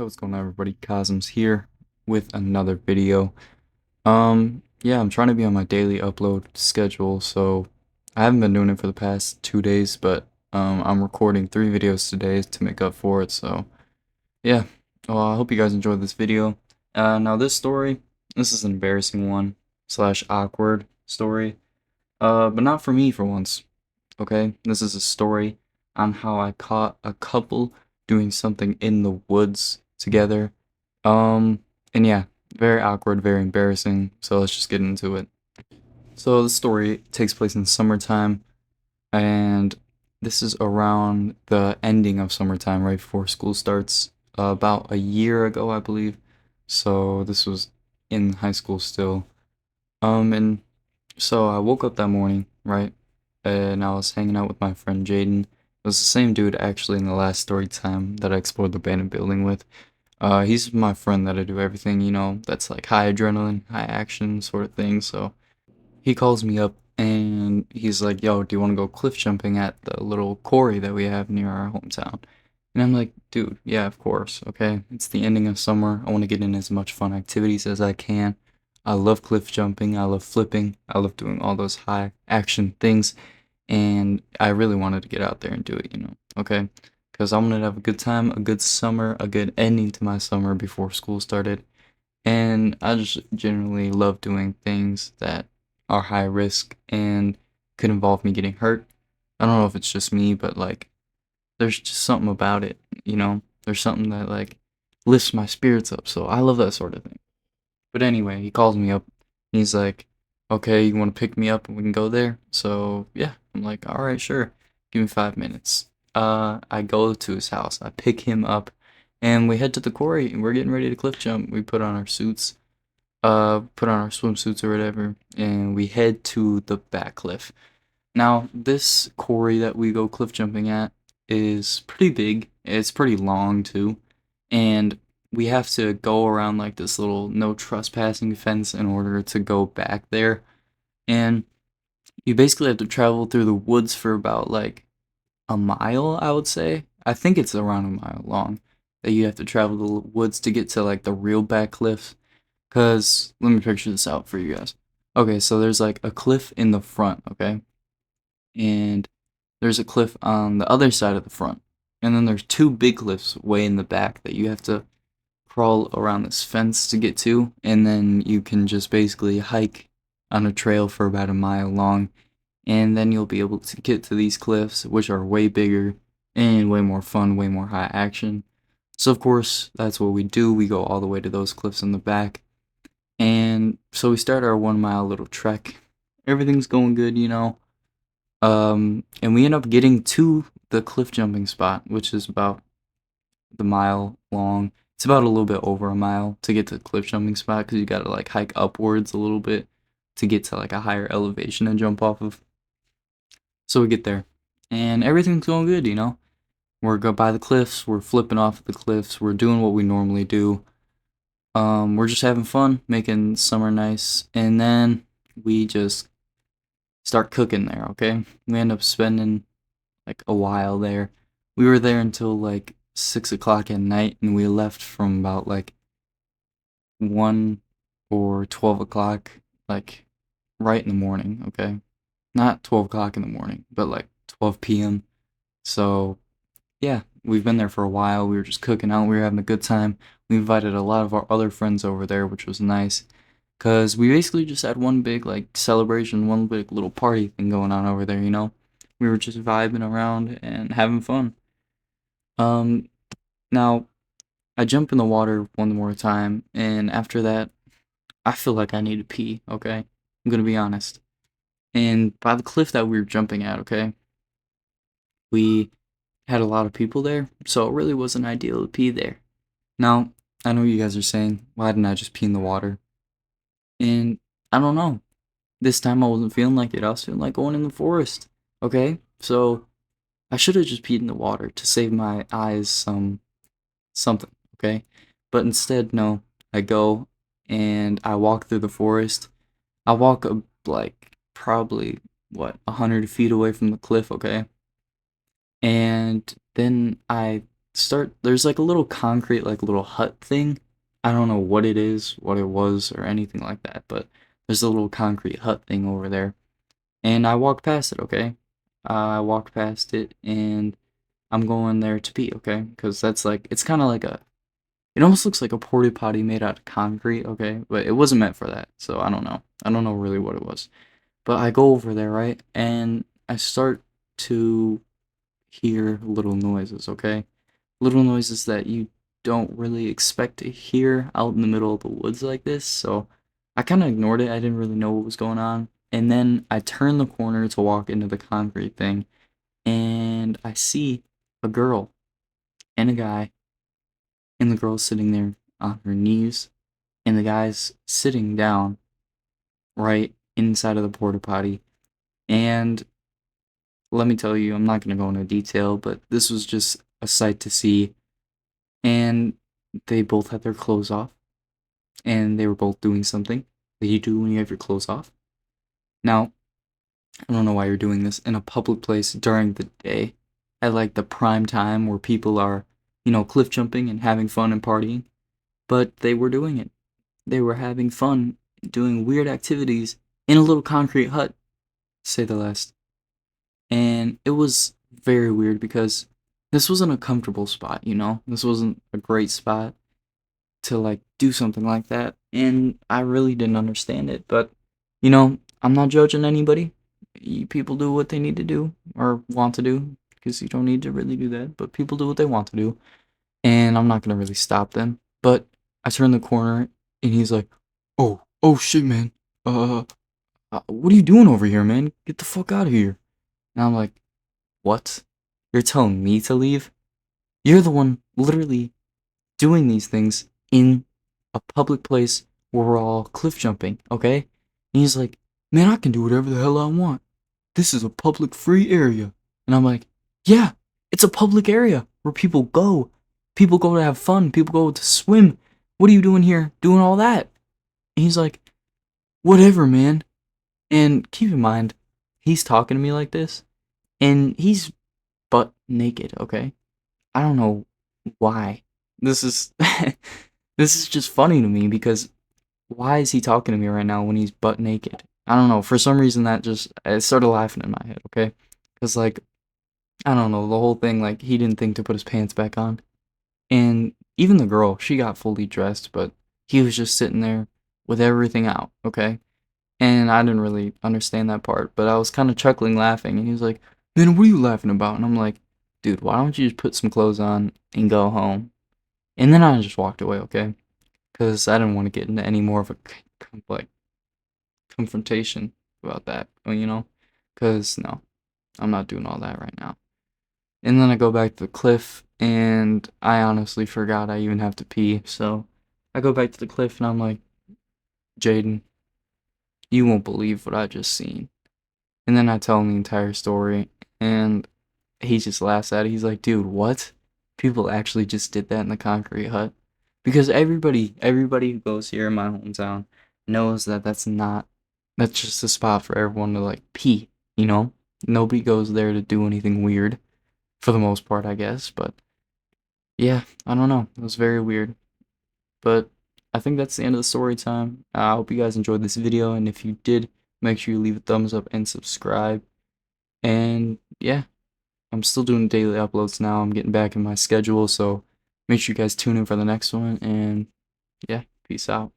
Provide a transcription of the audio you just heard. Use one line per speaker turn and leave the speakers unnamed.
Hey, what's going on, everybody? Cosmos here with another video. Yeah, I'm trying to be on my daily upload schedule, so I haven't been doing it for the past 2 days, but I'm recording 3 videos today to make up for it. So yeah, well, I hope you guys enjoyed this video. Now this is an embarrassing one slash awkward story. But not for me for once. Okay, this is a story on how I caught a couple doing something in the woods together. Um, and yeah, very awkward, very embarrassing. So let's just get into it. So the story takes place in summertime, and this is around the ending of summertime, right before school starts. About a year ago, I believe. So this was in high school still. And so I woke up that morning, right? And I was hanging out with my friend Jaden. It was the same dude actually in the last story time that I explored the abandoned building with. He's my friend that I do everything, that's like high adrenaline, high action sort of thing. So he calls me up and he's like, "Yo, do you want to go cliff jumping at the little quarry that we have near our hometown?" And I'm like, "Dude, yeah, of course, okay. It's the ending of summer. I want to get in as much fun activities as I can. I love cliff jumping. I love flipping. I love doing all those high action things. And I really wanted to get out there and do it, okay? Because I wanted to have a good time, a good summer, a good ending to my summer before school started. And I just generally love doing things that are high risk and could involve me getting hurt. I don't know if it's just me, but like, there's just something about it, There's something that like lifts my spirits up. So I love that sort of thing. But anyway, he calls me up. He's like, "Okay, you want to pick me up and we can go there?" So yeah, I'm like, "All right, sure. Give me 5 minutes." I go to his house. I pick him up, and we head to the quarry. And we're getting ready to cliff jump. We put on our suits, put on our swimsuits or whatever, and we head to the back cliff. Now, this quarry that we go cliff jumping at is pretty big. It's pretty long too, and we have to go around like this little no trespassing fence in order to go back there. And you basically have to travel through the woods for about like a mile, I would say. I think it's around a mile long that you have to travel the woods to get to like the real back cliffs. Cause let me picture this out for you guys. Okay, so there's like a cliff in the front, okay? And there's a cliff on the other side of the front. And then there's two big cliffs way in the back that you have to crawl around this fence to get to, and then you can just basically hike on a trail for about a mile long, and then you'll be able to get to these cliffs, which are way bigger and way more fun, way more high action. So, of course, that's what we do. We go all the way to those cliffs in the back, and so we start our 1 mile little trek. Everything's going good, and we end up getting to the cliff jumping spot, which is about the mile long. It's about a little bit over a mile to get to the cliff jumping spot because you gotta like hike upwards a little bit to get to like a higher elevation and jump off of. So we get there, and everything's going good, We're go by the cliffs, we're flipping off the cliffs, we're doing what we normally do. We're just having fun, making summer nice, and then we just start cooking there. Okay, we end up spending like a while there. We were there until like 6 o'clock at night, and we left from about like 1 or 12 o'clock, like right in the morning. Okay, not 12 o'clock in the morning, but like 12 p.m. So yeah, we've been there for a while. We were just cooking out. We were having a good time. We invited a lot of our other friends over there, which was nice. Cause we basically just had one big like celebration, one big little party thing going on over there. We were just vibing around and having fun. Um, Now I jump in the water one more time, and after that, I feel like I need to pee. Okay, I'm gonna be honest. And by the cliff that we were jumping at, okay, we had a lot of people there, so it really wasn't ideal to pee there. Now I know what you guys are saying, why didn't I just pee in the water? And I don't know. This time I wasn't feeling like it. I was feeling like going in the forest. Okay? So I should have just peed in the water to save my eyes something, okay? But instead, no. I go and I walk through the forest. I walk like probably 100 feet away from the cliff, okay? And then I there's like a little concrete, like little hut thing. I don't know what it is, what it was, or anything like that, but there's a little concrete hut thing over there. And I walked past it, okay? I walked past it and I'm going there to pee, okay? Because that's like, it's kind of like it almost looks like a porta potty made out of concrete, okay? But it wasn't meant for that, so I don't know. I don't know really what it was. But I go over there, right? And I start to hear little noises, okay? Little noises that you don't really expect to hear out in the middle of the woods like this. So I kind of ignored it. I didn't really know what was going on. And then I turn the corner to walk into the concrete thing, and I see a girl and a guy, and the girl's sitting there on her knees, and the guy's sitting down right inside of the porta potty. And let me tell you, I'm not going to go into detail, but this was just a sight to see. And they both had their clothes off, and they were both doing something that you do when you have your clothes off. Now, I don't know why you're doing this in a public place during the day, at like the prime time where people are, cliff jumping and having fun and partying, but they were doing it. They were having fun, doing weird activities in a little concrete hut, to say the least. And it was very weird because this wasn't a comfortable spot, This wasn't a great spot to like do something like that. And I really didn't understand it. But, I'm not judging anybody. People do what they need to do or want to do because you don't need to really do that. But people do what they want to do. And I'm not going to really stop them. But I turn the corner and he's like, oh shit, man. What are you doing over here, man? Get the fuck out of here. And I'm like, what? You're telling me to leave? You're the one literally doing these things in a public place where we're all cliff jumping, okay? And he's like, man, I can do whatever the hell I want. This is a public free area. And I'm like, yeah, it's a public area where people go. People go to have fun. People go to swim. What are you doing here doing all that? And he's like, whatever, man. And keep in mind, he's talking to me like this, and he's butt naked, okay? I don't know why. This is this is just funny to me because why is he talking to me right now when he's butt naked? I don't know. For some reason that just I started laughing in my head, okay? Cuz like I don't know, the whole thing like he didn't think to put his pants back on. And even the girl, she got fully dressed, but he was just sitting there with everything out, okay? And I didn't really understand that part, but I was kind of chuckling laughing and he was like, "Man, what are you laughing about?" And I'm like, "Dude, why don't you just put some clothes on and go home?" And then I just walked away, okay? Because I didn't want to get into any more of a like confrontation about that, Because no, I'm not doing all that right now. And then I go back to the cliff, and I honestly forgot I even have to pee. So I go back to the cliff, and I'm like, Jaden, you won't believe what I just seen. And then I tell him the entire story, and he just laughs at it. He's like, dude, what? People actually just did that in the concrete hut? Because everybody who goes here in my hometown knows that that's just a spot for everyone to like pee. Nobody goes there to do anything weird, for the most part, I guess. But yeah, I don't know. It was very weird. But I think that's the end of the story time. I hope you guys enjoyed this video, and if you did, make sure you leave a thumbs up and subscribe. And yeah, I'm still doing daily uploads now. I'm getting back in my schedule, so make sure you guys tune in for the next one. And yeah, peace out.